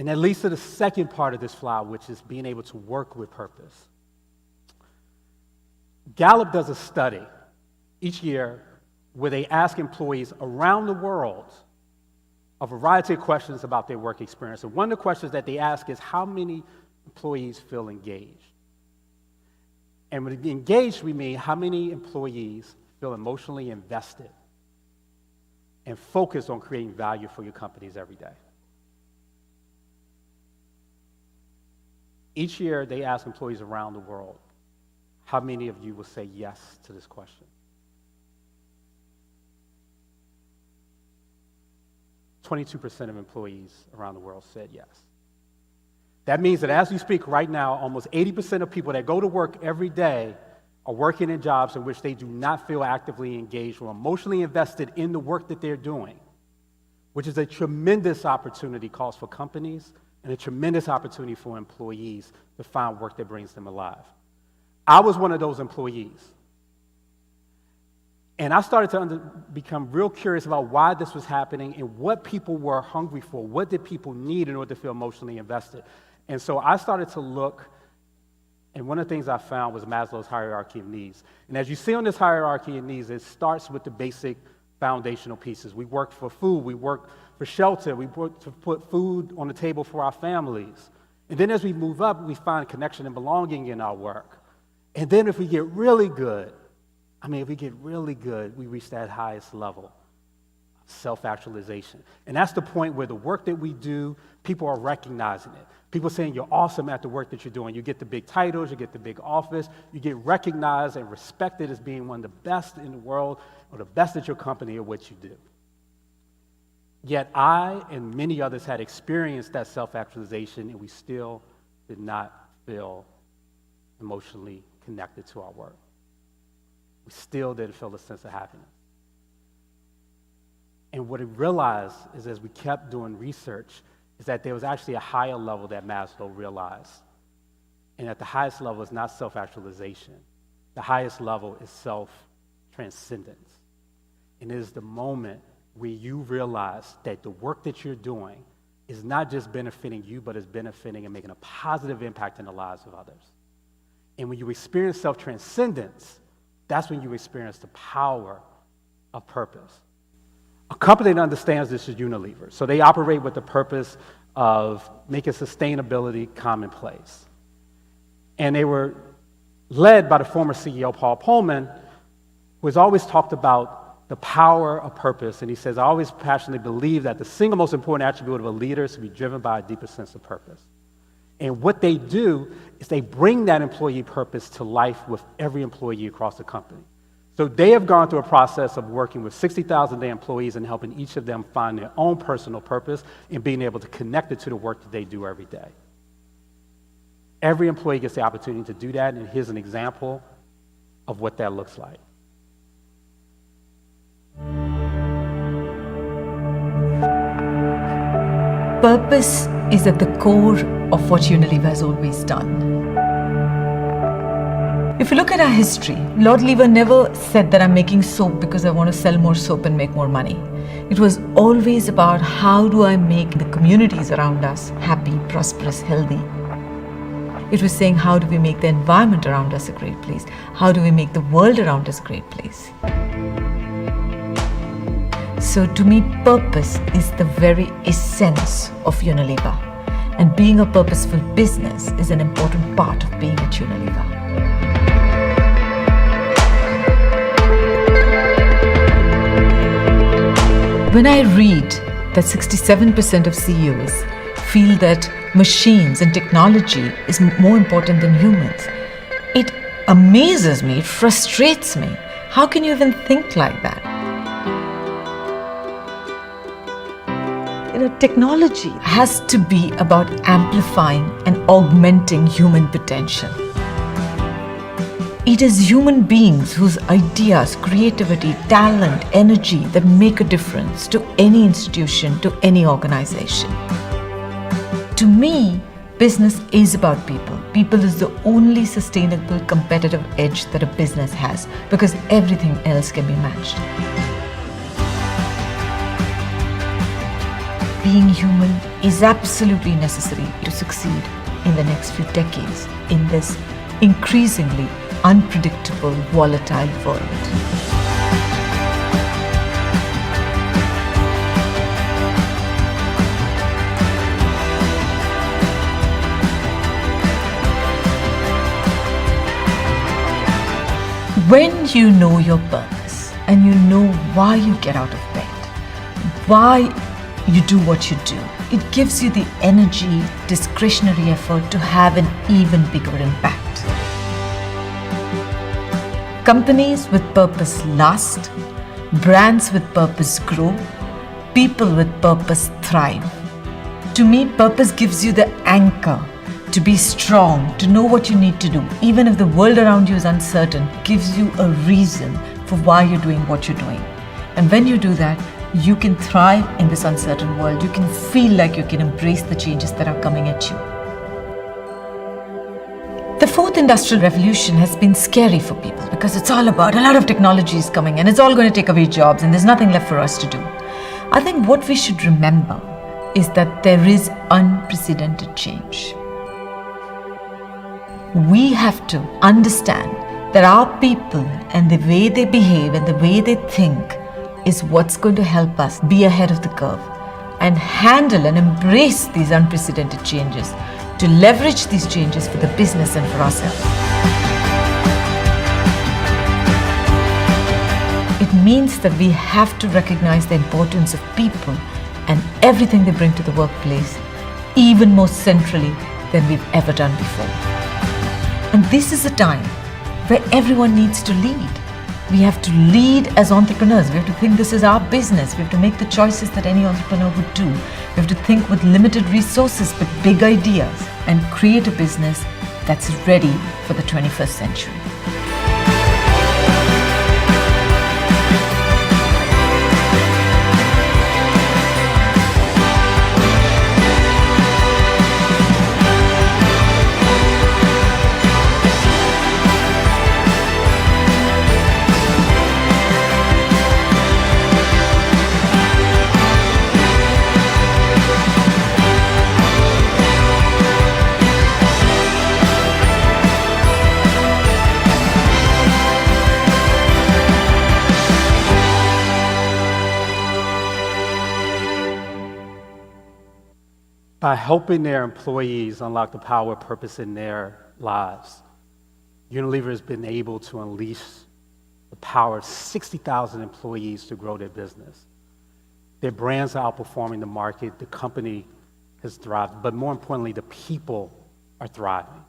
And that leads to the second part of this flower, which is being able to work with purpose. Gallup does a study each year where they ask employees around the world a variety of questions about their work experience. And one of the questions that they ask is, how many employees feel engaged? And with engaged, we mean how many employees feel emotionally invested and focused on creating value for your companies every day. Each year, they ask employees around the world, how many of you will say yes to this question? 22% of employees around the world said yes. That means that as we speak right now, almost 80% of people that go to work every day are working in jobs in which they do not feel actively engaged or emotionally invested in the work that they're doing, which is a tremendous opportunity cost for companies and a tremendous opportunity for employees to find work that brings them alive. I was one of those employees. And I started to become real curious about why this was happening and what people were hungry for. What did people need in order to feel emotionally invested? And so I started to look, and one of the things I found was Maslow's hierarchy of needs. And as you see on this hierarchy of needs, it starts with the basic foundational pieces. We work for food, we work for shelter, we work to put food on the table for our families. And then as we move up, we find connection and belonging in our work. And then if we get really good, we reach that highest level, self-actualization. And that's the point where the work that we do, people are recognizing it. People saying you're awesome at the work that you're doing. You get the big titles, you get the big office, you get recognized and respected as being one of the best in the world or the best at your company or what you do. Yet I and many others had experienced that self-actualization, and we still did not feel emotionally connected to our work. We still didn't feel a sense of happiness. And what I realized is, as we kept doing research, is that there was actually a higher level that Maslow realized. And at the highest level is not self-actualization. The highest level is self-transcendence. And it is the moment where you realize that the work that you're doing is not just benefiting you, but is benefiting and making a positive impact in the lives of others. And when you experience self-transcendence, that's when you experience the power of purpose. A company that understands this is Unilever. So they operate with the purpose of making sustainability commonplace. And they were led by the former CEO, Paul Pullman, who has always talked about the power of purpose. And he says, I always passionately believe that the single most important attribute of a leader is to be driven by a deeper sense of purpose. And what they do is they bring that employee purpose to life with every employee across the company. So they have gone through a process of working with 60,000 of their employees and helping each of them find their own personal purpose and being able to connect it to the work that they do every day. Every employee gets the opportunity to do that, and here's an example of what that looks like. Purpose is at the core of what Unilever has always done. If you look at our history, Lord Lever never said that I'm making soap because I want to sell more soap and make more money. It was always about how do I make the communities around us happy, prosperous, healthy. It was saying how do we make the environment around us a great place? How do we make the world around us a great place? So to me, purpose is the very essence of Unilever. And being a purposeful business is an important part of being at Unilever. When I read that 67% of CEOs feel that machines and technology is more important than humans, it amazes me, it frustrates me. How can you even think like that? Technology has to be about amplifying and augmenting human potential. It is human beings whose ideas, creativity, talent, energy that make a difference to any institution, to any organization. To me, business is about people. People is the only sustainable competitive edge that a business has, because everything else can be matched. Being human is absolutely necessary to succeed in the next few decades in this increasingly unpredictable, volatile world. When you know your purpose and you know why you get out of bed, why you do what you do, it gives you the energy, discretionary effort to have an even bigger impact. Companies with purpose last, brands with purpose grow, people with purpose thrive. To me, purpose gives you the anchor to be strong, to know what you need to do. Even if the world around you is uncertain, gives you a reason for why you're doing what you're doing. And when you do that, you can thrive in this uncertain world. You can feel like you can embrace the changes that are coming at you. The fourth industrial revolution has been scary for people because it's all about a lot of technology is coming and it's all going to take away jobs and there's nothing left for us to do. I think what we should remember is that there is unprecedented change. We have to understand that our people and the way they behave and the way they think is what's going to help us be ahead of the curve and handle and embrace these unprecedented changes, to leverage these changes for the business and for ourselves. It means that we have to recognize the importance of people and everything they bring to the workplace, even more centrally than we've ever done before. And this is a time where everyone needs to lead. We have to lead as entrepreneurs. We have to think this is our business. We have to make the choices that any entrepreneur would do. We have to think with limited resources but big ideas and create a business that's ready for the 21st century. By helping their employees unlock the power of purpose in their lives, Unilever has been able to unleash the power of 60,000 employees to grow their business. Their brands are outperforming the market, the company has thrived, but more importantly, the people are thriving.